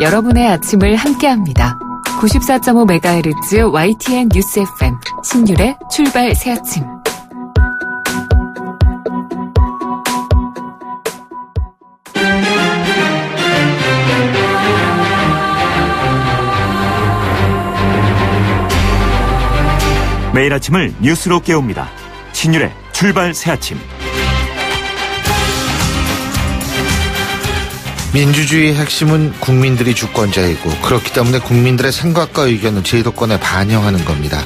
여러분의 아침을 함께합니다. 94.5MHz YTN 뉴스 FM 신율의 출발 새아침. 매일 아침을 뉴스로 깨웁니다. 신율의 출발 새아침. 민주주의의 핵심은 국민들이 주권자이고 그렇기 때문에 국민들의 생각과 의견을 제도권에 반영하는 겁니다.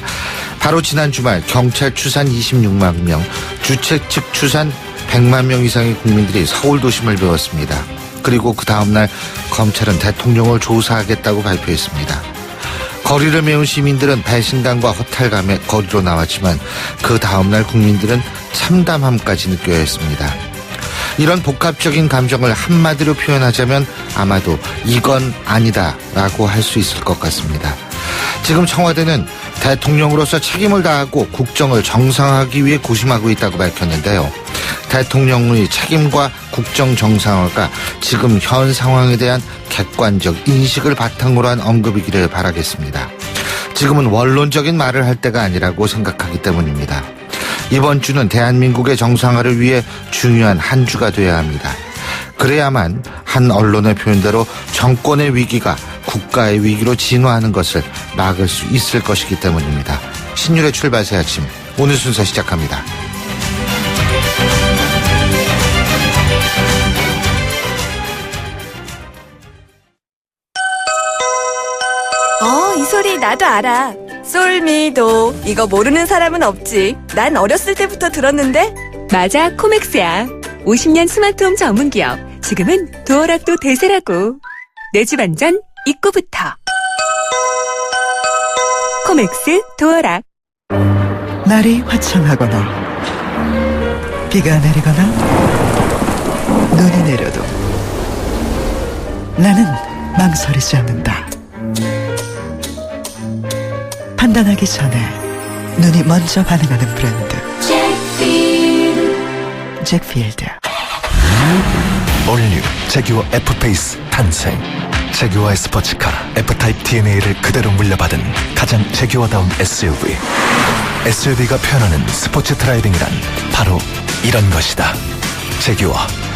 바로 지난 주말 경찰 추산 26만 명, 주최 측 추산 100만 명 이상의 국민들이 서울 도심을 메웠습니다. 그리고 그 다음날 검찰은 대통령을 조사하겠다고 발표했습니다. 거리를 메운 시민들은 배신감과 허탈감에 거리로 나왔지만 그 다음날 국민들은 참담함까지 느껴야 했습니다. 이런 복합적인 감정을 한마디로 표현하자면 아마도 이건 아니다라고 할 수 있을 것 같습니다. 지금 청와대는 대통령으로서 책임을 다하고 국정을 정상화하기 위해 고심하고 있다고 밝혔는데요. 대통령의 책임과 국정 정상화가 지금 현 상황에 대한 객관적 인식을 바탕으로 한 언급이기를 바라겠습니다. 지금은 원론적인 말을 할 때가 아니라고 생각하기 때문입니다. 이번 주는 대한민국의 정상화를 위해 중요한 한 주가 돼야 합니다. 그래야만 한 언론의 표현대로 정권의 위기가 국가의 위기로 진화하는 것을 막을 수 있을 것이기 때문입니다. 신율의 출발 새 아침, 오늘 순서 시작합니다. 이 소리 나도 알아. 솔미도 이거 모르는 사람은 없지. 난 어렸을 때부터 들었는데. 맞아, 코맥스야. 50년 스마트홈 전문기업. 지금은 도어락도 대세라고. 내 집 안전 입구부터. 코맥스 도어락. 날이 화창하거나 비가 내리거나 눈이 내려도 나는 망설이지 않는다. 판단하기 전에 눈이 먼저 반응하는 브랜드 잭필드. 올뉴 제규어 F페이스 탄생. 제규어의 스포츠카 F타입 DNA를 그대로 물려받은 가장 제규어다운 SUV. SUV가 표현하는 스포츠 드라이빙이란 바로 이런 것이다. 제규어,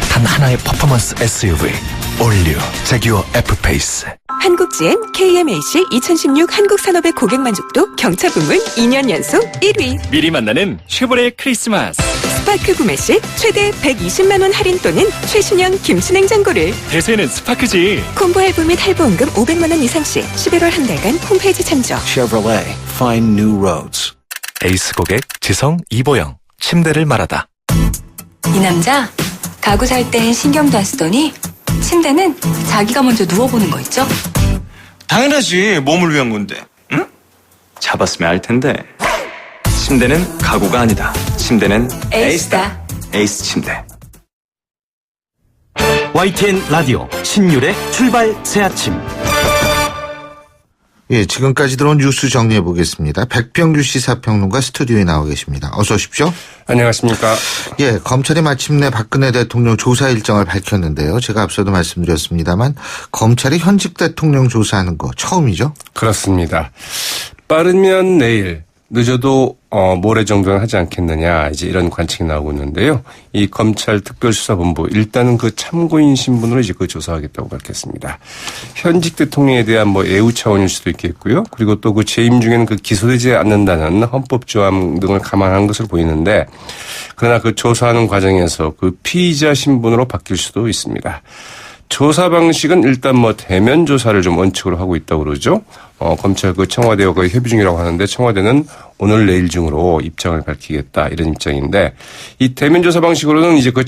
단 하나의 퍼포먼스 SUV 올뉴 제규어 F페이스. 한국GM KMAC 2016 한국산업의 고객 만족도 경차 부문 2년 연속 1위. 미리 만나는 쉐보레 크리스마스. 스파크 구매 시 최대 120만 원 할인 또는 최신형 김치냉장고를. 대세는 스파크지. 콤보 할부 및 할부원금 500만 원 이상 시 11월 한 달간 홈페이지 참조. Chevrolet, find new roads. 에이스 고객 지성 이보영. 침대를 말하다. 이 남자 가구 살 땐 신경도 안 쓰더니 침대는 자기가 먼저 누워보는 거 있죠? 당연하지. 몸을 위한 건데. 응? 잡았으면 알 텐데. 침대는 가구가 아니다. 침대는 에이스다. 에이스 침대. YTN 라디오 신율의 출발 새아침. 예, 지금까지 들어온 뉴스 정리해 보겠습니다. 백병규 시사평론가 스튜디오에 나와 계십니다. 어서 오십시오. 안녕하십니까. 예, 검찰이 마침내 박근혜 대통령 조사 일정을 밝혔는데요. 제가 앞서도 말씀드렸습니다만 검찰이 현직 대통령 조사하는 거 처음이죠? 그렇습니다. 빠르면 내일, 늦어도 모레 정도는 하지 않겠느냐, 이제 이런 관측이 나오고 있는데요. 이 검찰 특별수사본부 일단은 그 참고인 신분으로 이제 그 조사하겠다고 밝혔습니다. 현직 대통령에 대한 예우 차원일 수도 있겠고요. 그리고 또 그 재임 중에는 그 기소되지 않는다는 헌법 조항 등을 감안한 것을 보이는데, 그러나 그 조사하는 과정에서 그 피의자 신분으로 바뀔 수도 있습니다. 조사 방식은 일단 대면 조사를 좀 원칙으로 하고 있다고 그러죠. 검찰 그 청와대와 거의 협의 중이라고 하는데 청와대는 오늘 내일 중으로 입장을 밝히겠다 이런 입장인데, 이 대면 조사 방식으로는 이제 그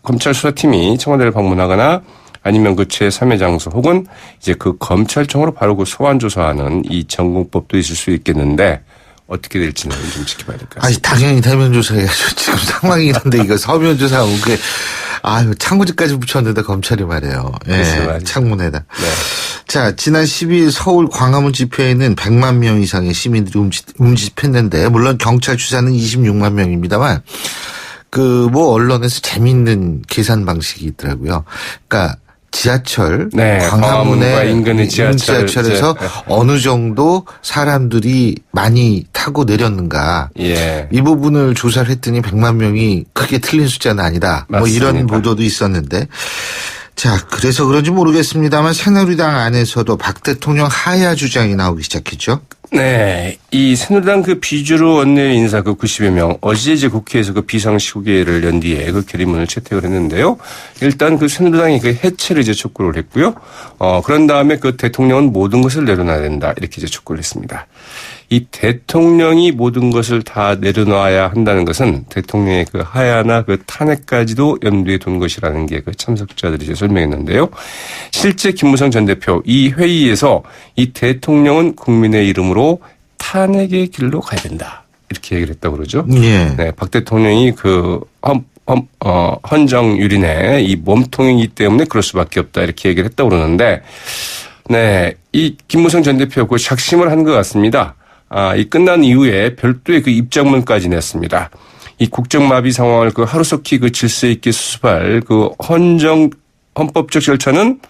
검찰 수사팀이 청와대를 방문하거나 아니면 그 제3의 장소 혹은 이제 그 검찰청으로 바로 그 소환 조사하는 이 전공법도 있을 수 있겠는데, 어떻게 될지는 좀 지켜봐야 될 것 같습니다. 아니, 당연히 대면 조사해야죠. 지금 상황이 이런데 이거 서면 조사하고 그게, 창문지까지 붙였는데 검찰이 말이에요. 예, 창문에다. 네. 자, 지난 12일 서울 광화문 집회에는 100만 명 이상의 시민들이 움집했는데, 물론 경찰 추산은 26만 명입니다만, 언론에서 재밌는 계산 방식이 있더라고요. 그러니까, 지하철, 네, 광화문의 인근의 지하철에서 어느 정도 사람들이 많이 타고 내렸는가. 예. 이 부분을 조사를 했더니 100만 명이 크게 틀린 숫자는 아니다. 맞습니다. 뭐 이런 보도도 있었는데. 자, 그래서 그런지 모르겠습니다만 새누리당 안에서도 박 대통령 하야 주장이 나오기 시작했죠. 네. 이 새누리당 그 비주류 원내 인사 그 90여 명 어제 이제 국회에서 그 비상시국회를 연 뒤에 그 결의문을 채택을 했는데요. 일단 그 새누리당이 그 해체를 이제 촉구를 했고요. 그런 다음에 그 대통령은 모든 것을 내려놔야 된다. 이렇게 이제 촉구를 했습니다. 이 대통령이 모든 것을 다 내려놔야 한다는 것은 대통령의 그 하야나 그 탄핵까지도 염두에 둔 것이라는 게 그 참석자들이 이제 설명했는데요. 실제 김무성 전 대표 이 회의에서 이 대통령은 국민의 이름으로 탄핵의 길로 가야 된다. 이렇게 얘기를 했다고 그러죠. 예. 네, 박 대통령이 그 헌정유린의 이 몸통이기 때문에 그럴 수밖에 없다. 이렇게 얘기를 했다고 그러는데, 네, 이 김무성 전 대표 그 작심을 한 것 같습니다. 이 끝난 이후에 별도의 그 입장문까지 냈습니다. 이 국정마비 상황을 그 하루속히 그 질서 있게 수습할 그 헌법적 절차는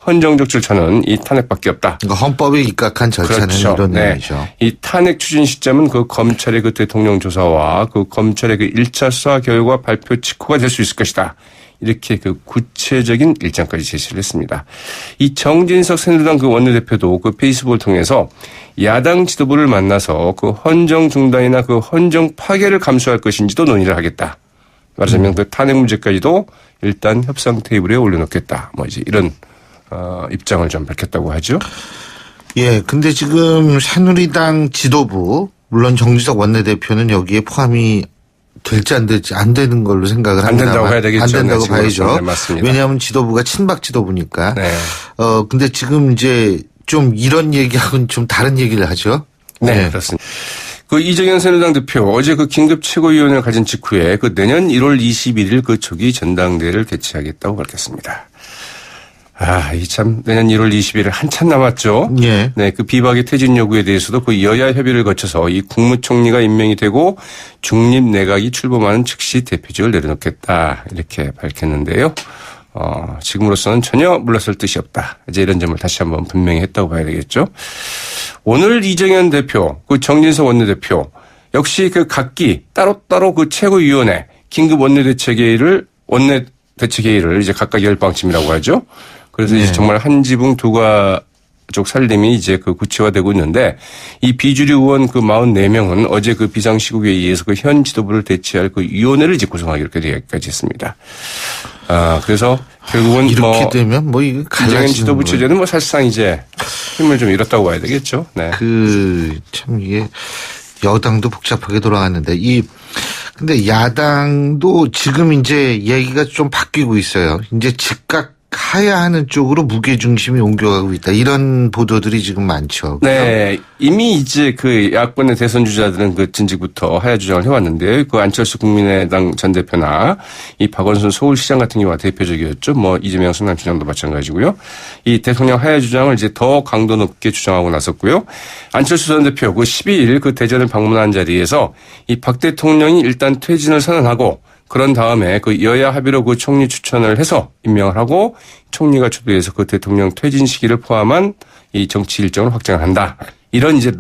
헌정적 절차는 이 탄핵밖에 없다. 그러니까 헌법에 입각한 절차는 그렇죠. 이런 네. 의미죠. 이 탄핵 추진 시점은 그 검찰의 그 대통령 조사와 그 검찰의 그 1차 수사 결과 발표 직후가 될 수 있을 것이다. 이렇게 그 구체적인 일정까지 제시를 했습니다. 이 정진석 새누리당 그 원내대표도 그 페이스북을 통해서 야당 지도부를 만나서 그 헌정 중단이나 그 헌정 파괴를 감수할 것인지도 논의를 하겠다. 말하자면 그 탄핵 문제까지도 일단 협상 테이블에 올려놓겠다. 뭐 이제 이런 입장을 좀 밝혔다고 하죠. 예, 근데 지금 새누리당 지도부 물론 정진석 원내대표는 여기에 포함이 될지 안 될지 안 되는 걸로 생각을 합니다. 안 된다고 해야 되겠죠. 안 된다고 네, 봐야죠. 네, 맞습니다. 왜냐하면 지도부가 친박 지도부니까. 네. 근데 지금 이제 좀 이런 얘기하고는 좀 다른 얘기를 하죠. 네, 그렇습니다. 그 이정현 새누리당 대표 어제 그 긴급 최고위원회를 가진 직후에 그 내년 1월 21일 그 조기 전당대회를 개최하겠다고 밝혔습니다. 이 참 내년 1월 20일 한참 남았죠. 예. 네, 그 비박의 퇴진 요구에 대해서도 그 여야 협의를 거쳐서 이 국무총리가 임명이 되고 중립 내각이 출범하는 즉시 대표직을 내려놓겠다 이렇게 밝혔는데요. 지금으로서는 전혀 물러설 뜻이 없다. 이제 이런 점을 다시 한번 분명히 했다고 봐야 되겠죠. 오늘 이정현 대표, 그 정진석 원내대표 역시 그 각기 따로따로 그 최고위원회 긴급 원내대책회의를 이제 각각 열 방침이라고 하죠. 그래서 이제 정말 한 지붕 두 가족 살림이 이제 그 구체화되고 있는데 이 비주류 의원 그 44명은 어제 그 비상시국회의에서 그 현 지도부를 대체할 그 위원회를 이제 구성하기로 이렇게까지 했습니다. 그래서 결국은 이렇게 되면 뭐 이거 이정현 지도부 체제는 뭐 사실상 이제 힘을 좀 잃었다고 봐야 되겠죠. 네. 참 이게 여당도 복잡하게 돌아갔는데 근데 야당도 지금 이제 얘기가 좀 바뀌고 있어요. 이제 즉각 하야하는 쪽으로 무게중심이 옮겨가고 있다. 이런 보도들이 지금 많죠. 그렇죠? 네. 이미 이제 그 야권의 대선 주자들은 그 진직부터 하야 주장을 해왔는데요. 그 안철수 국민의당 전 대표나 이 박원순 서울시장 같은 경우가 대표적이었죠. 뭐 이재명 성남시장도 마찬가지고요. 이 대통령 하야 주장을 이제 더 강도 높게 주장하고 나섰고요. 안철수 전 대표 그 12일 그 대전을 방문한 자리에서 이 박 대통령이 일단 퇴진을 선언하고 그런 다음에 그 여야 합의로 그 총리 추천을 해서 임명을 하고 총리가 주도해서 그 대통령 퇴진 시기를 포함한 이 정치 일정을 확정을 한다. 이런 이제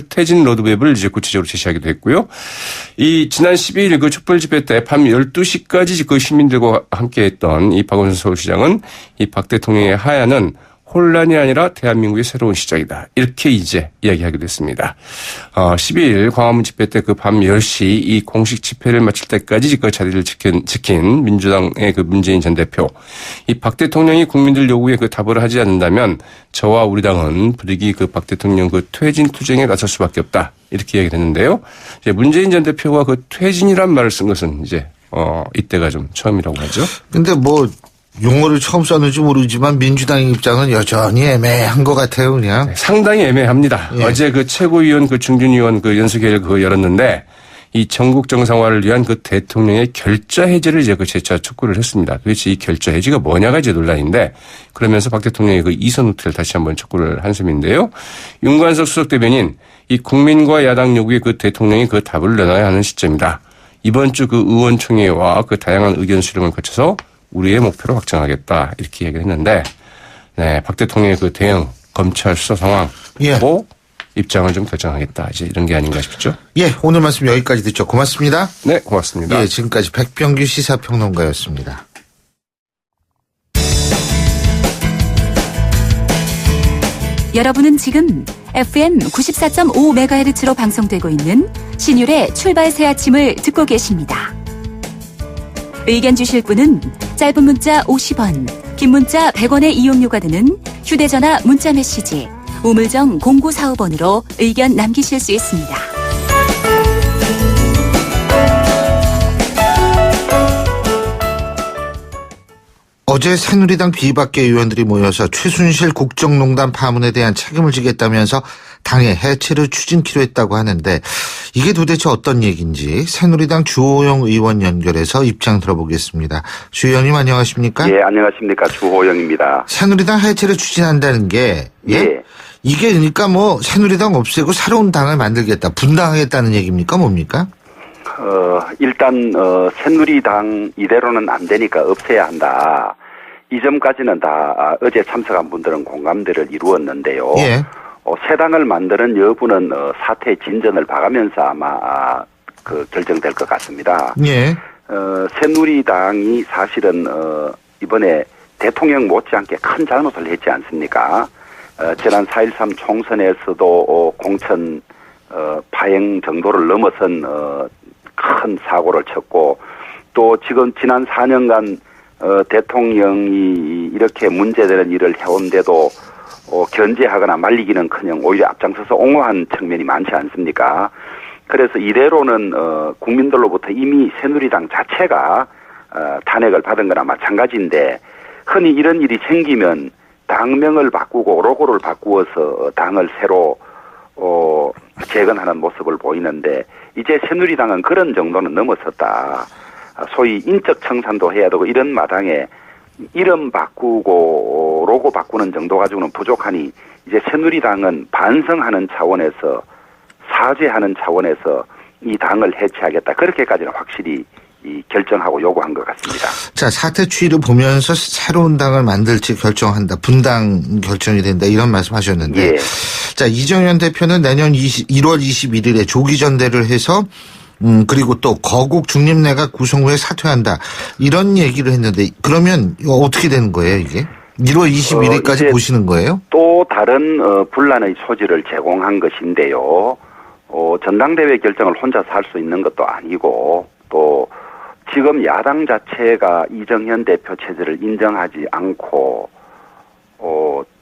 퇴진 로드맵을 이제 구체적으로 제시하기도 했고요. 이 지난 12일 그 촛불 집회 때 밤 12시까지 그 시민들과 함께 했던 이 박원순 서울시장은 이 박 대통령의 하야는 혼란이 아니라 대한민국의 새로운 시작이다. 이렇게 이제 이야기하기도 했습니다. 12일 광화문 집회 때 그 밤 10시 이 공식 집회를 마칠 때까지 그 자리를 지킨 민주당의 그 문재인 전 대표. 이 박 대통령이 국민들 요구에 그 답을 하지 않는다면 저와 우리 당은 부득이 그 박 대통령 그 퇴진 투쟁에 나설 수밖에 없다. 이렇게 이야기를 했는데요. 이제 문재인 전 대표가 그 퇴진이란 말을 쓴 것은 이제 이때가 좀 처음이라고 하죠. 근데 뭐 용어를 처음 썼는지 모르지만 민주당의 입장은 여전히 애매한 것 같아요, 그냥. 상당히 애매합니다. 예. 어제 그 최고위원 그 중진위원 그 연수회를 그 열었는데 이 전국 정상화를 위한 그 대통령의 결자 해제를 이제 그 재차 촉구를 했습니다. 도대체 이 결자 해제가 뭐냐가 이제 논란인데 그러면서 박 대통령의 그 이선 후퇴를 다시 한번 촉구를 한 셈인데요. 윤관석 수석 대변인 이 국민과 야당 요구에 그 대통령이 그 답을 내놔야 하는 시점이다. 이번 주 그 의원총회와 그 다양한 의견 수렴을 거쳐서 우리의 목표로 확정하겠다 이렇게 얘기를 했는데 네, 박 대통령의 그 대응 검찰 수사 상황 보고 입장을 좀 결정하겠다 이제 이런 게 아닌가 싶죠. 예, 오늘 말씀 여기까지 듣죠. 고맙습니다. 네, 고맙습니다. 예, 지금까지 백병규 시사평론가였습니다. 여러분은 지금 FM 94.5MHz로 방송되고 있는 신율의 출발 새 아침을 듣고 계십니다. 의견 주실 분은 짧은 문자 50원, 긴 문자 100원의 이용료가 드는 휴대전화 문자 메시지 우물정 0945번으로 의견 남기실 수 있습니다. 어제 새누리당 비박계 의원들이 모여서 최순실 국정농단 파문에 대한 책임을 지겠다면서 당의 해체를 추진키로 했다고 하는데 이게 도대체 어떤 얘기인지 새누리당 주호영 의원 연결해서 입장 들어보겠습니다. 주 의원님 안녕하십니까? 예, 안녕하십니까. 주호영입니다. 새누리당 해체를 추진한다는 게 이게 그러니까 뭐 새누리당 없애고 새로운 당을 만들겠다, 분당하겠다는 얘기입니까? 뭡니까? 일단 새누리당 이대로는 안 되니까 없애야 한다. 이 점까지는 다 어제 참석한 분들은 공감대를 이루었는데요. 예. 새 당을 만드는 여부는 사태의 진전을 봐가면서 아마 결정될 것 같습니다. 예. 새누리당이 사실은 이번에 대통령 못지않게 큰 잘못을 했지 않습니까? 지난 4.13 총선에서도 공천 파행 정도를 넘어선 큰 사고를 쳤고 또 지금 지난 4년간 대통령이 이렇게 문제되는 일을 해온데도 견제하거나 말리기는커녕 오히려 앞장서서 옹호한 측면이 많지 않습니까? 그래서 이대로는 국민들로부터 이미 새누리당 자체가 탄핵을 받은 거나 마찬가지인데 흔히 이런 일이 생기면 당명을 바꾸고 로고를 바꾸어서 당을 새로 재건하는 모습을 보이는데 이제 새누리당은 그런 정도는 넘어섰다. 소위 인적 청산도 해야 되고 이런 마당에 이름 바꾸고 로고 바꾸는 정도 가지고는 부족하니 이제 새누리당은 반성하는 차원에서 사죄하는 차원에서 이 당을 해체하겠다. 그렇게까지는 확실히 결정하고 요구한 것 같습니다. 자, 사태 추이를 보면서 새로운 당을 만들지 결정한다. 분당 결정이 된다. 이런 말씀하셨는데, 예. 자, 이정현 대표는 내년 1월 21일에 조기 전대를 해서 그리고 또 거국 중립내각 구성 후에 사퇴한다. 이런 얘기를 했는데 그러면 어떻게 되는 거예요, 이게? 1월 21일까지 보시는 거예요? 또 다른 분란의 소지를 제공한 것인데요. 전당대회 결정을 혼자서 할 수 있는 것도 아니고 또 지금 야당 자체가 이정현 대표 체제를 인정하지 않고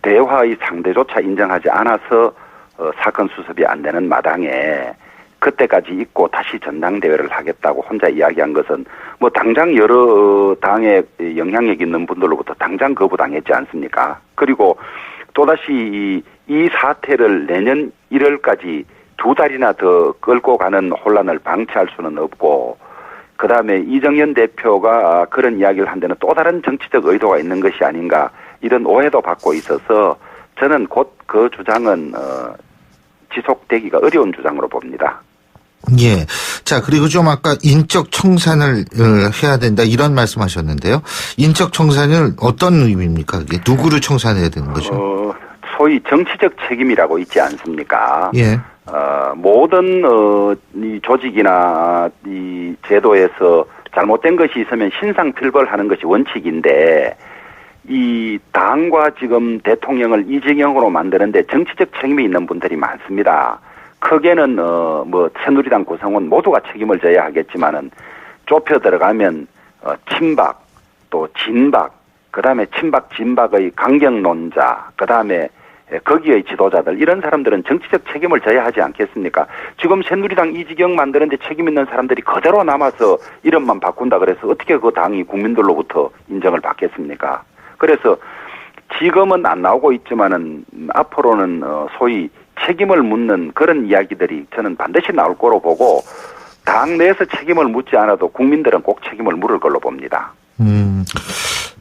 대화의 상대조차 인정하지 않아서 사건 수습이 안 되는 마당에 그때까지 있고 다시 전당대회를 하겠다고 혼자 이야기한 것은 뭐 당장 여러 당에 영향력 있는 분들로부터 당장 거부당했지 않습니까? 그리고 또다시 이 사태를 내년 1월까지 2달이나 더 끌고 가는 혼란을 방치할 수는 없고 그다음에 이정현 대표가 그런 이야기를 한 데는 또 다른 정치적 의도가 있는 것이 아닌가 이런 오해도 받고 있어서 저는 곧 그 주장은 지속되기가 어려운 주장으로 봅니다. 예. 자, 그리고 좀 아까 인적 청산을 해야 된다 이런 말씀하셨는데요. 인적 청산은 어떤 의미입니까? 그게 누구를 청산해야 되는 거죠? 소위 정치적 책임이라고 있지 않습니까? 예. 모든 이 조직이나 이 제도에서 잘못된 것이 있으면 신상필벌하는 것이 원칙인데 이 당과 지금 대통령을 이재경으로 만드는데 정치적 책임이 있는 분들이 많습니다. 크게는 뭐 새누리당 구성원 모두가 책임을 져야 하겠지만은 좁혀 들어가면 친박 또 진박 그다음에 친박 진박의 강경론자 그다음에 거기의 지도자들 이런 사람들은 정치적 책임을 져야 하지 않겠습니까? 지금 새누리당 이지경 만드는데 책임 있는 사람들이 그대로 남아서 이름만 바꾼다 그래서 어떻게 그 당이 국민들로부터 인정을 받겠습니까? 그래서 지금은 안 나오고 있지만은 앞으로는 소위 책임을 묻는 그런 이야기들이 저는 반드시 나올 거로 보고 당 내에서 책임을 묻지 않아도 국민들은 꼭 책임을 물을 걸로 봅니다.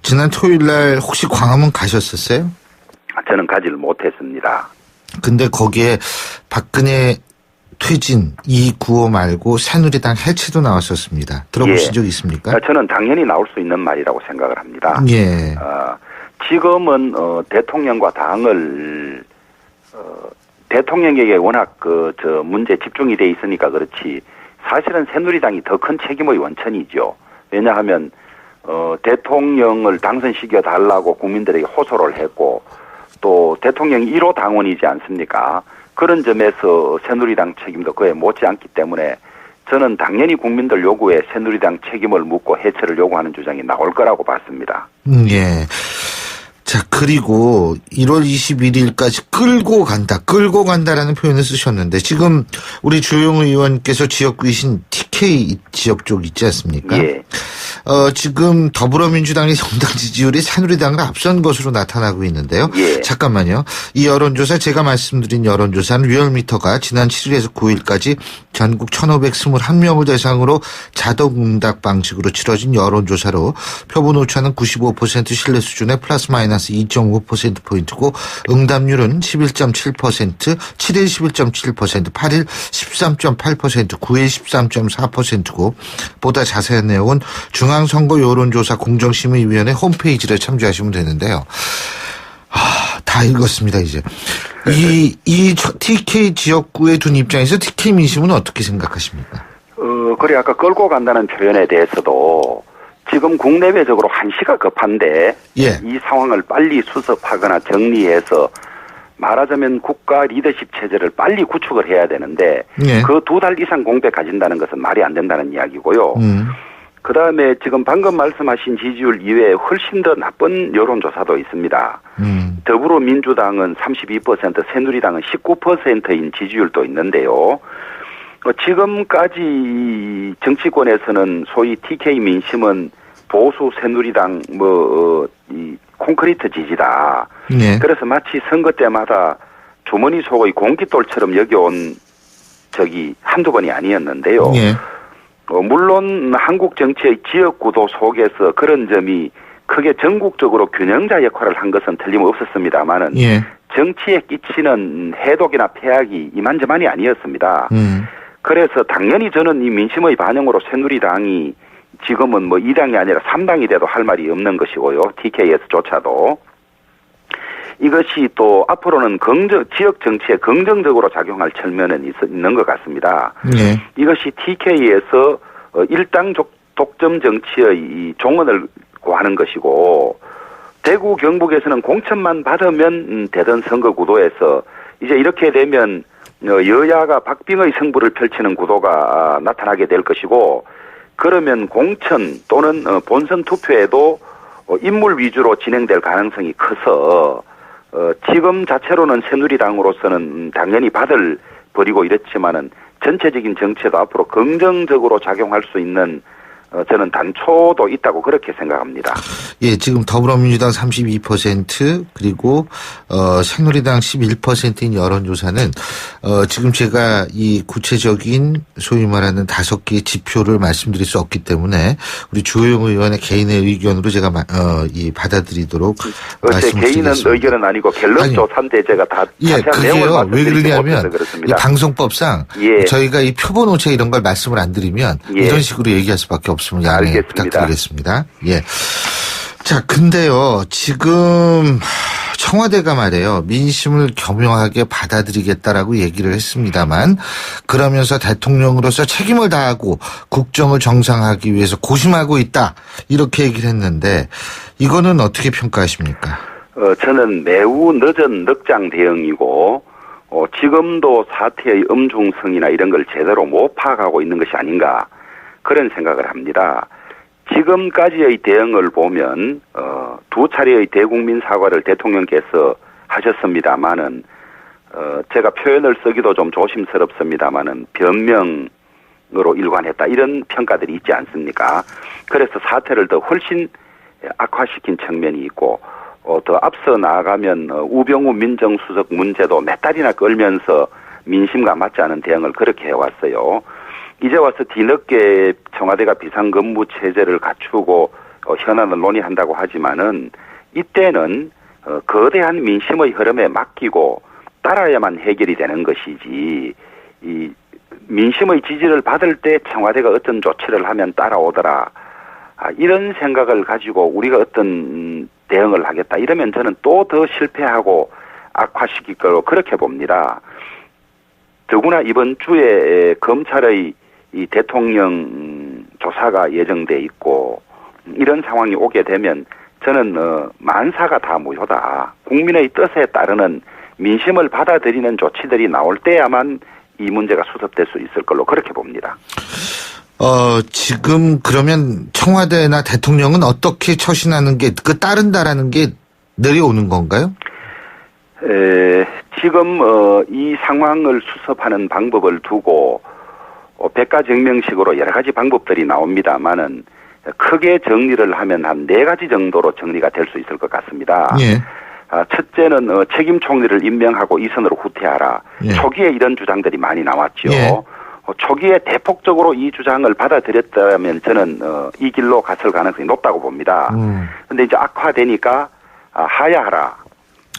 지난 토요일 날 혹시 광화문 가셨었어요? 저는 가지를 못했습니다. 근데 거기에 박근혜 퇴진, 이 구호 말고 새누리당 해체도 나왔었습니다. 들어보신 적 있습니까? 저는 당연히 나올 수 있는 말이라고 생각을 합니다. 예. 지금은 대통령과 당을 대통령에게 워낙 문제 집중이 돼 있으니까 그렇지 사실은 새누리당이 더 큰 책임의 원천이죠. 왜냐하면 대통령을 당선시켜 달라고 국민들에게 호소를 했고 또 대통령이 1호 당원이지 않습니까? 그런 점에서 새누리당 책임도 그에 못지않기 때문에 저는 당연히 국민들 요구에 새누리당 책임을 묻고 해체를 요구하는 주장이 나올 거라고 봤습니다. 예. 자, 그리고 1월 21일까지 끌고 간다라는 표현을 쓰셨는데 지금 우리 주호영 의원께서 지역구이신 TK 지역 쪽 있지 않습니까? 예. 지금 더불어민주당의 정당 지지율이 새누리당을 앞선 것으로 나타나고 있는데요. 예. 잠깐만요. 이 여론조사 제가 말씀드린 여론조사는 리얼미터가 지난 7일에서 9일까지 전국 1,521명을 대상으로 자동응답 방식으로 치러진 여론조사로 표본 오차는 95% 신뢰 수준의 플러스 마이너스 2.5%포인트고 응답률은 11.7%, 7일 11.7%, 8일 13.8%, 9일 13.4%고 보다 자세한 내용은 중앙선거 여론조사 공정심의위원회 홈페이지를 참조하시면 되는데요. 다 읽었습니다, 이제. 이 TK 지역구에 둔 입장에서 TK 민심은 어떻게 생각하십니까? 그래, 아까 끌고 간다는 표현에 대해서도 지금 국내외적으로 한시가 급한데 예. 이 상황을 빨리 수습하거나 정리해서 말하자면 국가 리더십 체제를 빨리 구축을 해야 되는데 예. 그 2달 이상 공백 가진다는 것은 말이 안 된다는 이야기고요. 그다음에 지금 방금 말씀하신 지지율 이외에 훨씬 더 나쁜 여론조사도 있습니다. 더불어민주당은 32%, 새누리당은 19%인 지지율도 있는데요. 지금까지 정치권에서는 소위 TK 민심은 보수 새누리당 이 콘크리트 지지다. 네. 그래서 마치 선거 때마다 주머니 속의 공깃돌처럼 여겨온 적이 한두 번이 아니었는데요. 네. 물론 한국 정치의 지역구도 속에서 그런 점이 크게 전국적으로 균형자 역할을 한 것은 틀림없었습니다만은 예. 정치에 끼치는 해독이나 폐악이 이만저만이 아니었습니다. 그래서 당연히 저는 이 민심의 반영으로 새누리당이 지금은 2당이 아니라 3당이 돼도 할 말이 없는 것이고요. TKS조차도. 이것이 또 앞으로는 지역 정치에 긍정적으로 작용할 측면은 있는 것 같습니다. 네. 이것이 TK에서 일당 독점 정치의 이 종언을 구하는 것이고 대구 경북에서는 공천만 받으면 되던 선거 구도에서 이제 이렇게 되면 여야가 박빙의 승부를 펼치는 구도가 나타나게 될 것이고 그러면 공천 또는 본선 투표에도 인물 위주로 진행될 가능성이 커서 지금 자체로는 새누리당으로서는 당연히 받을 버리고 이랬지만은 전체적인 정치에도 앞으로 긍정적으로 작용할 수 있는 저는 단초도 있다고 그렇게 생각합니다. 예, 지금 더불어민주당 32% 그리고 새누리당 11%인 여론조사는 지금 제가 이 구체적인 소위 말하는 5개의 지표를 말씀드릴 수 없기 때문에 우리 주호영 의원의 개인의 의견으로 제가 받아들이도록 말씀드리겠습니다. 개인은 의견은 아니고 갤럽조 3대 제가 다 자세한 내용을 말씀드리지 못해서 그렇습니다. 왜 그러냐면 이 방송법상 예. 저희가 이 표본 오차 이런 걸 말씀을 안 드리면 예. 이런 식으로 얘기할 수밖에 없습니다. 양해 알겠습니다. 부탁드리겠습니다. 예. 자, 근데요, 지금 청와대가 말이에요, 민심을 겸허하게 받아들이겠다라고 얘기를 했습니다만, 그러면서 대통령으로서 책임을 다하고 국정을 정상화하기 위해서 고심하고 있다, 이렇게 얘기를 했는데, 이거는 어떻게 평가하십니까? 저는 매우 늦은 늑장 대응이고, 지금도 사태의 엄중성이나 이런 걸 제대로 못 파악하고 있는 것이 아닌가, 그런 생각을 합니다. 지금까지의 대응을 보면 2차례의 대국민 사과를 대통령께서 하셨습니다마는 제가 표현을 쓰기도 좀 조심스럽습니다마는 변명으로 일관했다 이런 평가들이 있지 않습니까? 그래서 사태를 더 훨씬 악화시킨 측면이 있고 더 앞서 나아가면 우병우 민정수석 문제도 몇 달이나 끌면서 민심과 맞지 않은 대응을 그렇게 해왔어요. 이제 와서 뒤늦게 청와대가 비상근무 체제를 갖추고 현안을 논의한다고 하지만은 이때는 거대한 민심의 흐름에 맡기고 따라야만 해결이 되는 것이지 이 민심의 지지를 받을 때 청와대가 어떤 조치를 하면 따라오더라. 이런 생각을 가지고 우리가 어떤 대응을 하겠다. 이러면 저는 또 더 실패하고 악화시킬 거로 그렇게 봅니다. 더구나 이번 주에 검찰의 이 대통령 조사가 예정돼 있고 이런 상황이 오게 되면 저는 만사가 다 무효다. 국민의 뜻에 따르는 민심을 받아들이는 조치들이 나올 때야만 이 문제가 수습될 수 있을 걸로 그렇게 봅니다. 지금 그러면 청와대나 대통령은 어떻게 처신하는 게 따른다라는 게 내려오는 건가요? 지금 이 상황을 수습하는 방법을 두고 백가정명식으로 여러 가지 방법들이 나옵니다만은 크게 정리를 하면 한 4가지 정도로 정리가 될 수 있을 것 같습니다. 예. 첫째는 책임 총리를 임명하고 이선으로 후퇴하라. 예. 초기에 이런 주장들이 많이 나왔죠. 예. 초기에 대폭적으로 이 주장을 받아들였다면 저는 이 길로 갔을 가능성이 높다고 봅니다. 그런데 이제 악화되니까 하야하라.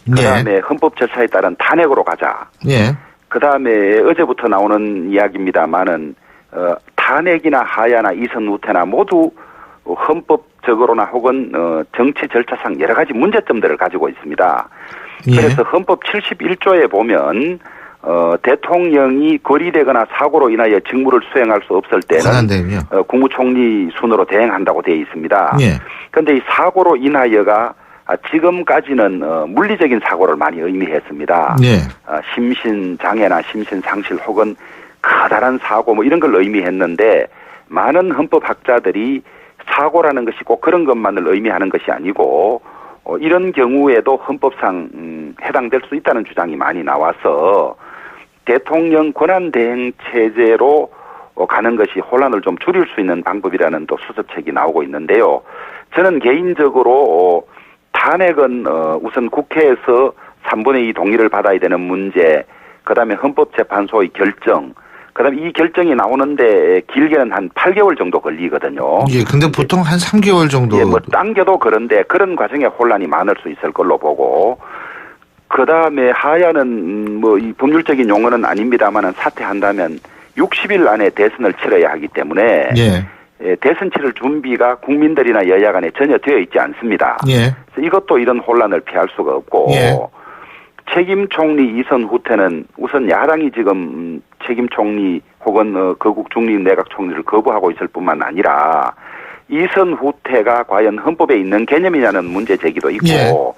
그다음에 헌법 절차에 따른 탄핵으로 가자. 예. 그다음에 어제부터 나오는 이야기입니다만은 탄핵이나 하야나 이선 후퇴나 모두 헌법적으로나 혹은 정치 절차상 여러 가지 문제점들을 가지고 있습니다. 예. 그래서 헌법 71조에 보면 대통령이 거리되거나 사고로 인하여 직무를 수행할 수 없을 때는 국무총리 순으로 대행한다고 되어 있습니다. 그런데 이 사고로 인하여가 지금까지는 물리적인 사고를 많이 의미했습니다. 심신장애나 심신상실 혹은 커다란 사고 뭐 이런 걸 의미했는데 많은 헌법학자들이 사고라는 것이 꼭 그런 것만을 의미하는 것이 아니고 이런 경우에도 헌법상 해당될 수 있다는 주장이 많이 나와서 대통령 권한대행 체제로 가는 것이 혼란을 좀 줄일 수 있는 방법이라는 또 수습책이 나오고 있는데요. 저는 개인적으로 탄핵은 우선 국회에서 3분의 2 동의를 받아야 되는 문제, 그다음에 헌법재판소의 결정, 그다음에 이 결정이 나오는데 길게는 한 8개월 정도 걸리거든요. 예, 근데 보통 한 3개월 정도. 예, 뭐 당겨도 그런데 그런 과정에 혼란이 많을 수 있을 걸로 보고, 그다음에 하야는 뭐 이 법률적인 용어는 아닙니다만은 사퇴한다면 60일 안에 대선을 치러야 하기 때문에 대선 치를 준비가 국민들이나 여야 간에 전혀 되어 있지 않습니다. 그래서 이것도 이런 혼란을 피할 수가 없고 책임 총리 이선 후퇴는 우선 야당이 지금 책임 총리 혹은 거국 중립 내각 총리를 거부하고 있을 뿐만 아니라 이선 후퇴가 과연 헌법에 있는 개념이냐는 문제 제기도 있고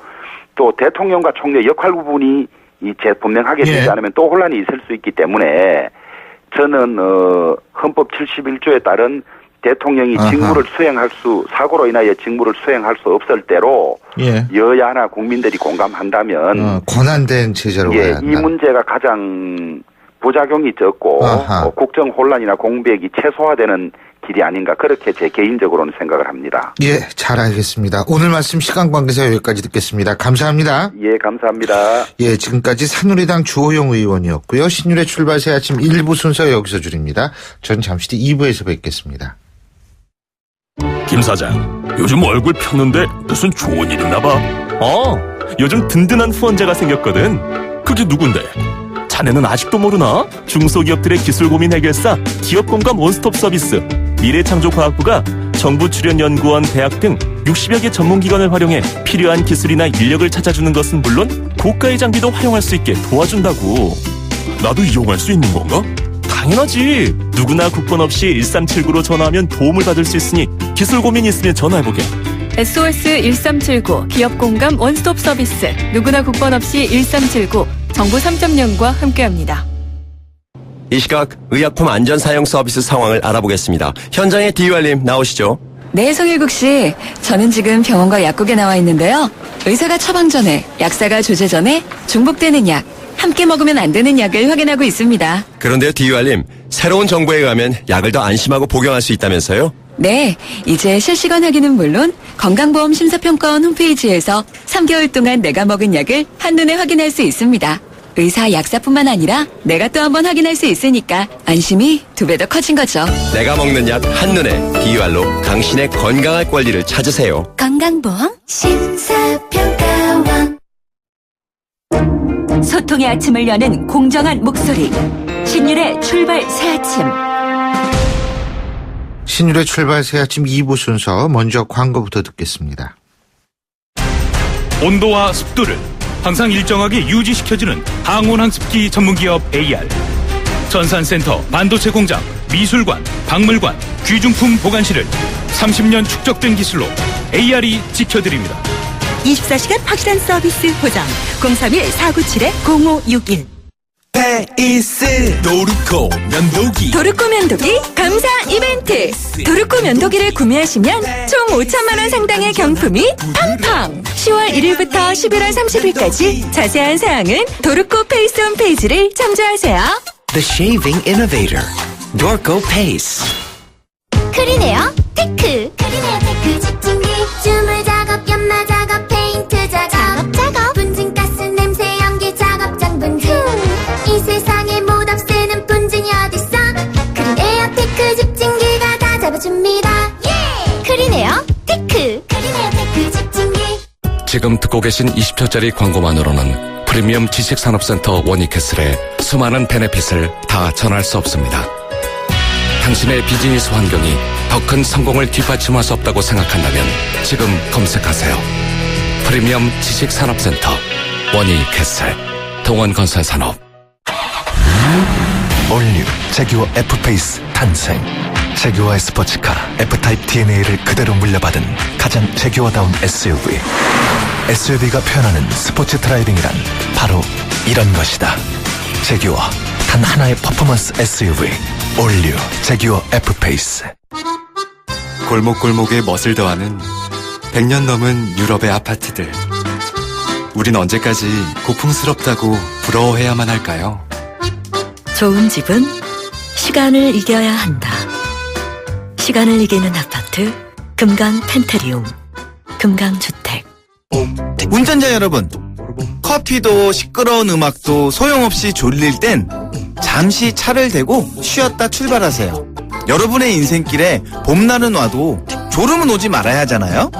또 대통령과 총리의 역할 구분이 분명하게 되지 않으면 또 혼란이 있을 수 있기 때문에 저는 헌법 71조에 따른 대통령이 직무를 사고로 인하여 직무를 수행할 수 없을 때로 여야나 국민들이 공감한다면 권한대행 체제로 가야 한다. 이 문제가 가장 부작용이 적고 국정 혼란이나 공백이 최소화되는 길이 아닌가 그렇게 제 개인적으로는 생각을 합니다. 예, 잘 알겠습니다. 오늘 말씀 시간 관계상 여기까지 듣겠습니다. 감사합니다. 예, 감사합니다. 예, 지금까지 새누리당 주호영 의원이었고요. 신율의 출발 새 아침 1부 순서 여기서 줄입니다. 전 잠시 뒤 2부에서 뵙겠습니다. 김 사장, 요즘 얼굴 폈는데 무슨 좋은 일 있나 봐. 요즘 든든한 후원자가 생겼거든. 그게 누군데? 자네는 아직도 모르나? 중소기업들의 기술 고민 해결사 기업공감 원스톱 서비스 미래창조과학부가 정부 출연연구원, 대학 등 60여 개 전문기관을 활용해 필요한 기술이나 인력을 찾아주는 것은 물론 고가의 장비도 활용할 수 있게 도와준다고. 나도 이용할 수 있는 건가? 당연하지. 누구나 국번 없이 1379로 전화하면 도움을 받을 수 있으니 기술 고민 있으면 전화해보게. SOS 1379 기업공감 원스톱 서비스 누구나 국번 없이 1379 정부 3.0과 함께합니다. 이 시각 의약품 안전 사용 서비스 상황을 알아보겠습니다. 현장에 디유알님 나오시죠. 네, 송일국 씨. 저는 지금 병원과 약국에 나와 있는데요. 의사가 처방 전에, 약사가 조제 전에 중복되는 약, 함께 먹으면 안 되는 약을 확인하고 있습니다. 그런데요, 디유알님. 새로운 정보에 의하면 약을 더 안심하고 복용할 수 있다면서요? 네, 이제 실시간 확인은 물론 건강보험 심사평가원 홈페이지에서 3개월 동안 내가 먹은 약을 한눈에 확인할 수 있습니다. 의사, 약사뿐만 아니라 내가 또 한번 확인할 수 있으니까 안심이 2배 더 커진 거죠. 내가 먹는 약 한눈에 디유알로 당신의 건강할 권리를 찾으세요. 건강보험 심사평가원. 소통의 아침을 여는 공정한 목소리. 신율의 출발 새 아침. 신율의 출발 새 아침 2부 순서 먼저 광고부터 듣겠습니다. 온도와 습도를 항상 일정하게 유지시켜주는 항온항습기 전문기업 AR. 전산센터, 반도체 공장, 미술관, 박물관, 귀중품 보관실을 30년 축적된 기술로 AR이 지켜드립니다. 24시간 확실한 서비스 보장. 031-497-0561. 페이스 도르코 면도기. 도르코 면도기 감사 이벤트. 도르코 면도기를 구매하시면 총 5천만 원 상당의 경품이 팡팡. 10월 1일부터 11월 30일까지 자세한 사항은 도르코 페이스 홈페이지를 참조하세요. The Shaving Innovator, Dorco Pace. 크리네어 테크. 크리네어 테크 집중기. 주물 작업, 연마 작업, 페인트 작업. 분진가스 냄새 연기 작업 장분진. 이 세상에 못 없애는 분진이 어딨어. 크리네어 테크 집중기가 다 잡아줍니다. 예! 크리네어 테크. 크리네어 테크 집중기. 지금 듣고 계신 20초짜리 광고만으로는 프리미엄 지식산업센터 워니캐슬의 수많은 베네핏을 다 전할 수 없습니다. 당신의 비즈니스 환경이 더 큰 성공을 뒷받침할 수 없다고 생각한다면 지금 검색하세요. 프리미엄 지식산업센터 워니캐슬 동원건설산업. 올뉴 제규어 F페이스 탄생. 제규어의 스포츠카 F타입 DNA를 그대로 물려받은 가장 제규어다운 SUV. SUV가 표현하는 스포츠 드라이빙이란 바로 이런 것이다. 제규어 단 하나의 퍼포먼스 SUV 올뉴 제규어 F페이스. 골목골목에 멋을 더하는 100년 넘은 유럽의 아파트들. 우린 언제까지 고풍스럽다고 부러워해야만 할까요? 좋은 집은 시간을 이겨야 한다. 시간을 이기는 아파트 금강 펜테리움 금강주택. 운전자 여러분, 커피도 시끄러운 음악도 소용없이 졸릴 땐 잠시 차를 대고 쉬었다 출발하세요. 여러분의 인생길에 봄날은 와도 졸음은 오지 말아야 하잖아요.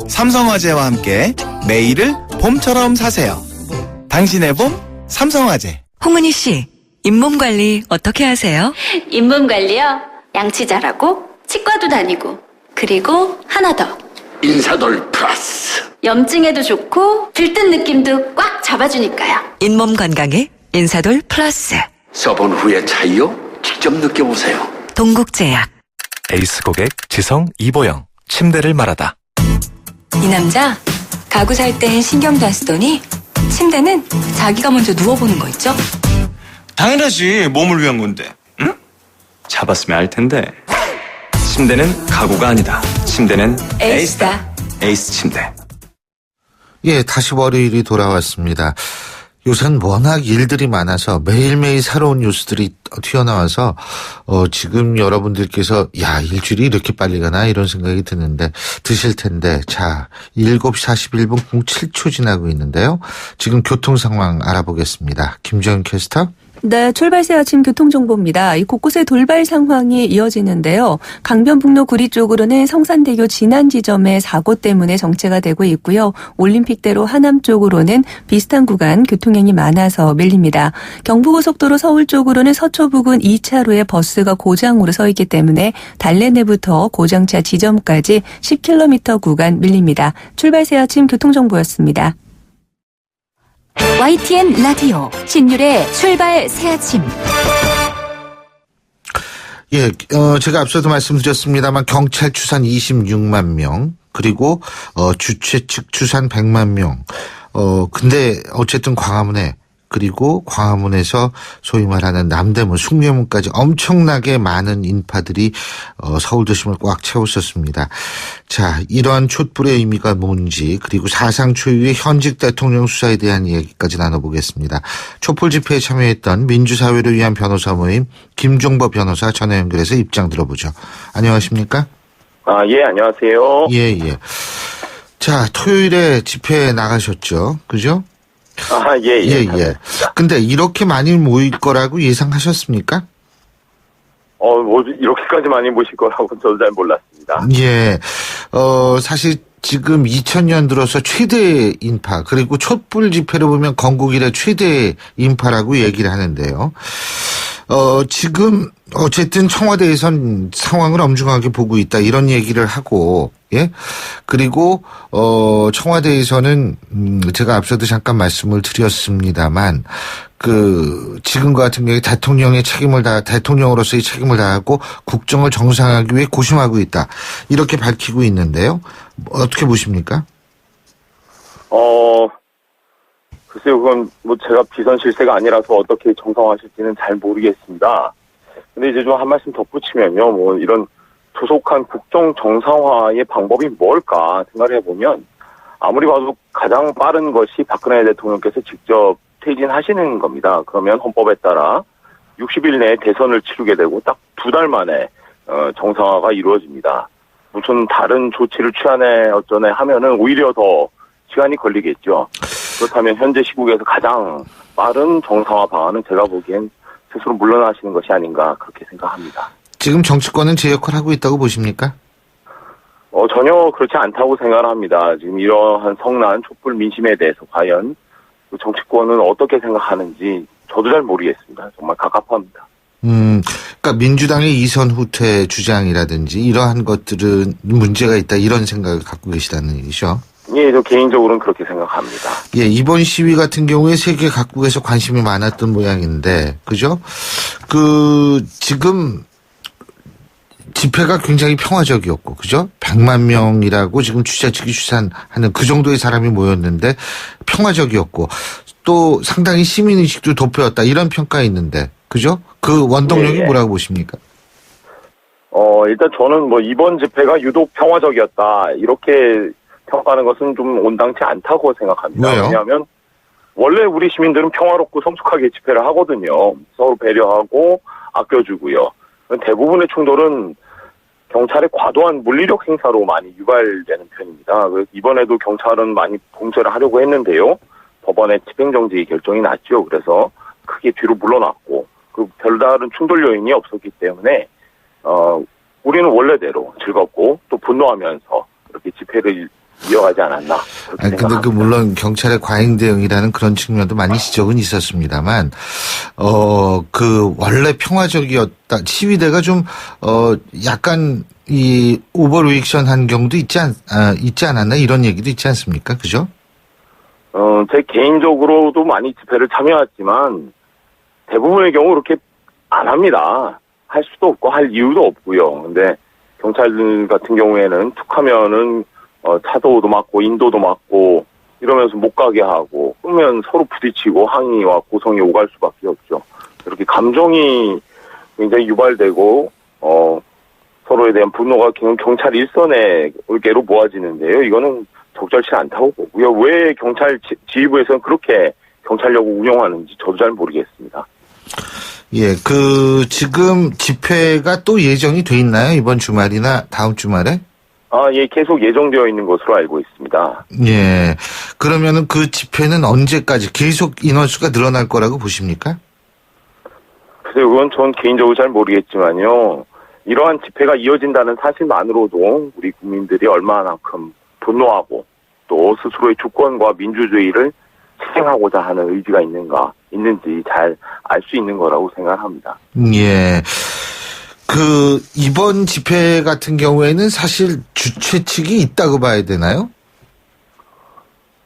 삼성화재와 함께 매일을 봄처럼 사세요. 당신의 봄 삼성화재. 홍은희 씨, 잇몸 관리 어떻게 하세요? 잇몸 관리요? 양치 잘하고 치과도 다니고 그리고 하나 더. 인사돌 플러스. 염증에도 좋고 들뜬 느낌도 꽉 잡아주니까요. 잇몸 건강에 인사돌 플러스. 써본 후의 차이요? 직접 느껴보세요. 동국제약. 에이스 고객 지성 이보영. 침대를 말하다. 이 남자 가구 살 땐 신경도 안 쓰더니 침대는 자기가 먼저 누워보는 거 있죠? 당연하지. 몸을 위한 건데. 응? 잡았으면 알 텐데. 침대는 가구가 아니다. 침대는 에이스다. 에이스 침대. 예, 다시 월요일이 돌아왔습니다. 요새는 워낙 일들이 많아서 매일매일 새로운 뉴스들이 튀어나와서 지금 여러분들께서 야, 일주일이 이렇게 빨리 가나 이런 생각이 드실 텐데 자, 7시 41분 07초 지나고 있는데요. 지금 교통 상황 알아보겠습니다. 김정은 캐스터. 네, 출발새 아침 교통정보입니다. 이 곳곳에 돌발 상황이 이어지는데요. 강변북로 구리 쪽으로는 성산대교 진안 지점에 사고 때문에 정체가 되고 있고요. 올림픽대로 하남 쪽으로는 비슷한 구간 교통량이 많아서 밀립니다. 경부고속도로 서울 쪽으로는 서초 부근 2차로에 버스가 고장으로 서 있기 때문에 달래내부터 고장차 지점까지 10km 구간 밀립니다. 출발새 아침 교통정보였습니다. YTN 라디오 신율의 출발 새 아침. 예, 제가 앞서도 말씀드렸습니다만 경찰 추산 26만 명, 그리고 주최 측 추산 100만 명. 근데 어쨌든 광화문에, 그리고 광화문에서 소위 말하는 남대문, 숭례문까지 엄청나게 많은 인파들이 서울 도심을 꽉 채웠었습니다. 자, 이러한 촛불의 의미가 뭔지, 그리고 사상 초유의 현직 대통령 수사에 대한 이야기까지 나눠보겠습니다. 촛불 집회에 참여했던 민주사회를 위한 변호사 모임 김종보 변호사 전화 연결해서 입장 들어보죠. 안녕하십니까? 예, 안녕하세요. 예. 자, 토요일에 집회에 나가셨죠, 그죠? 예. 근데 이렇게 많이 모일 거라고 예상하셨습니까? 이렇게까지 많이 모실 거라고 저도 잘 몰랐습니다. 예. 사실 지금 2000년 들어서 최대 인파, 그리고 촛불 집회를 보면 건국 이래 최대 인파라고 얘기를 하는데요. 지금 어쨌든 청와대에선 상황을 엄중하게 보고 있다 이런 얘기를 하고 예 그리고 청와대에서는 제가 앞서도 잠깐 말씀을 드렸습니다만 지금과 같은 경우에 대통령으로서의 책임을 다하고 국정을 정상화하기 위해 고심하고 있다 이렇게 밝히고 있는데요. 어떻게 보십니까? 글쎄요, 그건 제가 비선실세가 아니라서 어떻게 정상화하실지는 잘 모르겠습니다. 근데 이제 좀 한 말씀 덧붙이면요, 이런 조속한 국정 정상화의 방법이 뭘까 생각을 해보면, 아무리 봐도 가장 빠른 것이 박근혜 대통령께서 직접 퇴진하시는 겁니다. 그러면 헌법에 따라 60일 내에 대선을 치르게 되고 딱 2달 만에, 정상화가 이루어집니다. 무슨 다른 조치를 취하네 어쩌네 하면은 오히려 더 시간이 걸리겠죠. 그렇다면 현재 시국에서 가장 빠른 정상화 방안은 제가 보기엔 스스로 물러나시는 것이 아닌가 그렇게 생각합니다. 지금 정치권은 제 역할을 하고 있다고 보십니까? 전혀 그렇지 않다고 생각을 합니다. 지금 이러한 성난 촛불 민심에 대해서 과연 정치권은 어떻게 생각하는지 저도 잘 모르겠습니다. 정말 갑갑합니다. 그러니까 민주당의 이선 후퇴 주장이라든지 이러한 것들은 문제가 있다 이런 생각을 갖고 계시다는 얘기죠. 예, 저 개인적으로는 그렇게 생각합니다. 예, 이번 시위 같은 경우에 세계 각국에서 관심이 많았던 모양인데, 그죠? 지금 집회가 굉장히 평화적이었고, 그죠? 100만 명이라고 지금 주최 측이 추산하는 그 정도의 사람이 모였는데 평화적이었고, 또 상당히 시민의식도 돋보였다 이런 평가 있는데, 그죠? 그 원동력이 뭐라고 보십니까? 일단 저는 이번 집회가 유독 평화적이었다 이렇게 평가하는 것은 좀 온당치 않다고 생각합니다. 왜요? 왜냐하면 원래 우리 시민들은 평화롭고 성숙하게 집회를 하거든요. 서로 배려하고 아껴주고요. 대부분의 충돌은 경찰의 과도한 물리력 행사로 많이 유발되는 편입니다. 그래서 이번에도 경찰은 많이 봉쇄를 하려고 했는데요. 법원의 집행정지 결정이 났죠. 그래서 크게 뒤로 물러났고 별다른 충돌 요인이 없었기 때문에 우리는 원래대로 즐겁고 또 분노하면서 이렇게 집회를 이어가지 않았나. 근데 물론 경찰의 과잉 대응이라는 그런 측면도 많이 지적은 있었습니다만, 원래 평화적이었다. 시위대가 좀, 약간 오버리액션 한 경우도 있지 않았나? 이런 얘기도 있지 않습니까? 그죠? 제 개인적으로도 많이 집회를 참여했지만, 대부분의 경우 그렇게 안 합니다. 할 수도 없고, 할 이유도 없고요. 근데 경찰들 같은 경우에는 툭 하면은 차도도 막고 인도도 막고 이러면서 못 가게 하고 그러면 서로 부딪히고 항의와 고성이 오갈 수밖에 없죠. 이렇게 감정이 굉장히 유발되고 서로에 대한 분노가 경찰 일선에로 모아지는데요. 이거는 적절치 않다고 보고요. 왜 경찰 지휘부에서는 그렇게 경찰력을 운영하는지 저도 잘 모르겠습니다. 예, 지금 집회가 또 예정이 돼 있나요? 이번 주말이나 다음 주말에? 예, 계속 예정되어 있는 것으로 알고 있습니다. 예. 그러면은 그 집회는 언제까지 계속 인원수가 늘어날 거라고 보십니까? 글쎄요, 그건 전 개인적으로 잘 모르겠지만요. 이러한 집회가 이어진다는 사실만으로도 우리 국민들이 얼마만큼 분노하고 또 스스로의 주권과 민주주의를 실행하고자 하는 의지가 있는지 잘 알 수 있는 거라고 생각합니다. 예. 이번 집회 같은 경우에는 사실 주최 측이 있다고 봐야 되나요?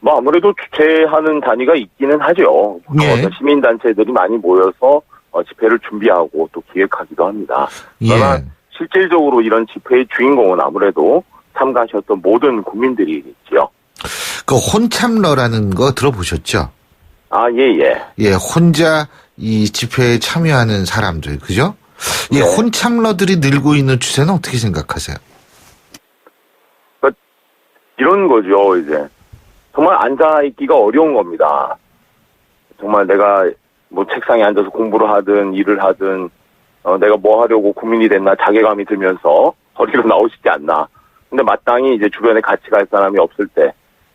아무래도 주최하는 단위가 있기는 하죠. 예. 시민단체들이 많이 모여서 집회를 준비하고 또 기획하기도 합니다. 그러나 실질적으로 이런 집회의 주인공은 아무래도 참가하셨던 모든 국민들이겠지요. 혼참러라는 거 들어보셨죠? 예. 예, 혼자 이 집회에 참여하는 사람들, 그죠? 이 혼참러들이 늘고 있는 추세는 어떻게 생각하세요? 이런 거죠, 이제. 정말 앉아있기가 어려운 겁니다. 정말 내가 책상에 앉아서 공부를 하든 일을 하든, 내가 뭐 하려고 국민이 됐나 자괴감이 들면서 거리로 나오시지 않나. 근데 마땅히 이제 주변에 같이 갈 사람이 없을 때,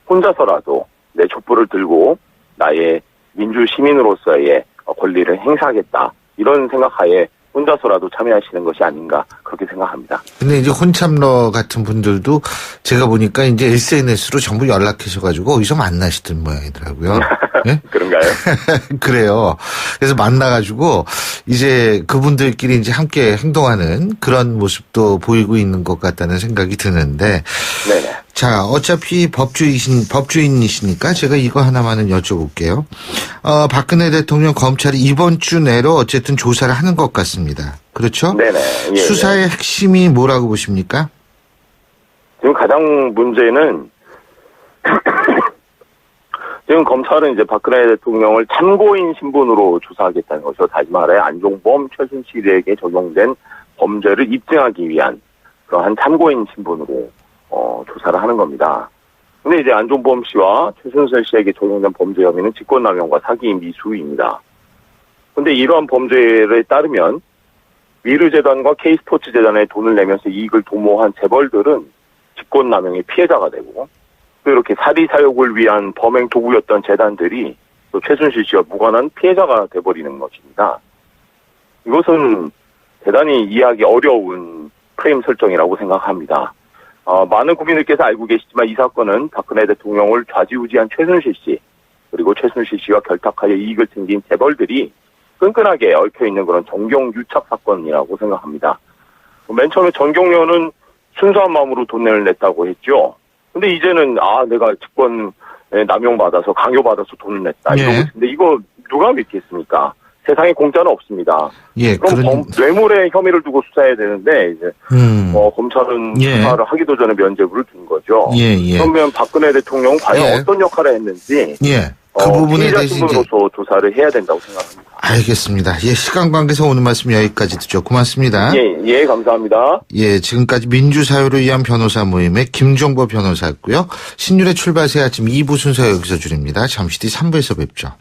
혼자서라도 내 촛불을 들고 나의 민주 시민으로서의 권리를 행사하겠다. 이런 생각하에 혼자서라도 참여하시는 것이 아닌가 그렇게 생각합니다. 근데 이제 혼참러 같은 분들도 제가 보니까 이제 SNS로 전부 연락하셔가지고 어디서 만나시던 모양이더라고요. 네? 그런가요? 그래요. 그래서 만나가지고 이제 그분들끼리 이제 함께 행동하는 그런 모습도 보이고 있는 것 같다는 생각이 드는데. 네네. 자, 어차피 법주인이시니까 제가 이거 하나만은 여쭤볼게요. 박근혜 대통령 검찰이 이번 주 내로 어쨌든 조사를 하는 것 같습니다. 그렇죠? 네네. 예, 수사의 핵심이 뭐라고 보십니까? 지금 가장 문제는 지금 검찰은 이제 박근혜 대통령을 참고인 신분으로 조사하겠다는 거죠. 다시 말해 안종범, 최순실에게 적용된 범죄를 입증하기 위한 그러한 참고인 신분으로 조사를 하는 겁니다. 근데 이제 안종범 씨와 최순실 씨에게 적용된 범죄 혐의는 직권남용과 사기 미수입니다. 근데 이러한 범죄에 따르면 미르재단과 K스포츠재단에 돈을 내면서 이익을 도모한 재벌들은 직권남용의 피해자가 되고 또 이렇게 사리사욕을 위한 범행 도구였던 재단들이 또 최순실 씨와 무관한 피해자가 돼버리는 것입니다. 이것은 대단히 이해하기 어려운 프레임 설정이라고 생각합니다. 많은 국민들께서 알고 계시지만 이 사건은 박근혜 대통령을 좌지우지한 최순실 씨 그리고 최순실 씨와 결탁하여 이익을 챙긴 재벌들이 끈끈하게 얽혀있는 그런 정경유착 사건이라고 생각합니다. 맨 처음에 전경련은 순수한 마음으로 돈을 냈다고 했죠. 근데 이제는 내가 직권 남용받아서 강요받아서 돈을 냈다 이러고 있는데 이거 누가 믿겠습니까? 세상에 공짜는 없습니다. 예, 그럼 뇌물의 혐의를 두고 수사해야 되는데 이제 검찰은 수사를 하기도 전에 면죄부를 둔 거죠. 그러면 박근혜 대통령은 과연 어떤 역할을 했는지 그 부분에 대해서 신분으로서 조사를 해야 된다고 생각합니다. 알겠습니다. 예, 시간 관계상 오늘 말씀 여기까지 듣죠. 고맙습니다. 예, 감사합니다. 예, 지금까지 민주사회를 위한 변호사 모임의 김종보 변호사였고요. 신율의 출발 새 아침 2부 순서 여기서 줄입니다. 잠시 뒤 3부에서 뵙죠.